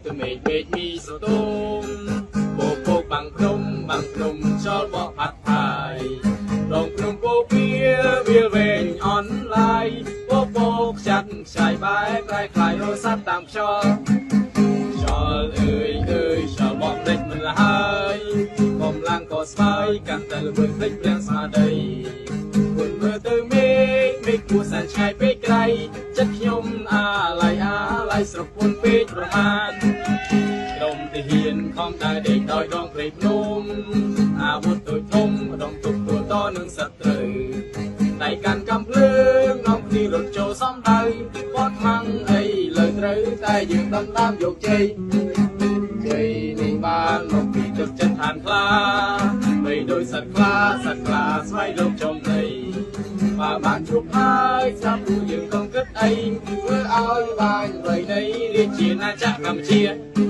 ទៅមេឃមីសតុំពកបាំងភ្នំចោលបកផាត់ផាយរងភ្នំពោវាវែងអនឡាយពកចាត់ខ្ចាយបែកខ្លាយរស័ព្ទតាមខ្យល់ខ្យល់អើយខ្យល់បកភ្លេចមិនហើយកំឡាំងក៏ស្វាយកាន់តែល្វើយភ្លេចព្រះស្មារតីគុណមើលទៅមេឃគួរសែនឆ្ងាយពេកក្រៃចិត្តខ្ញុំអាឡ័យស្រពន់ពេកប្រមាណក្រុមទាហានខំដើរដេកដោយដងព្រៃភ្នំអាវុធតូចធំដងទុកទួលតនឹងសត្រូវដៃកាន់កំភ្លើងនាំគ្នារត់ចូលសំដៅបត់ខ្មាំងអីលើត្រូវតែយើងដំដាំយកជ័យនេះបានមកពីទឹកចិត្តឋានខ្លាបីដោយសត្វខ្លាស្វ័យរកចំណីបើបានជួបហើយចាំពួកយើងកុំគិតអីធ្វើឲ្យបានអ្វីនៃរាជាណាចក្រកម្ពុជា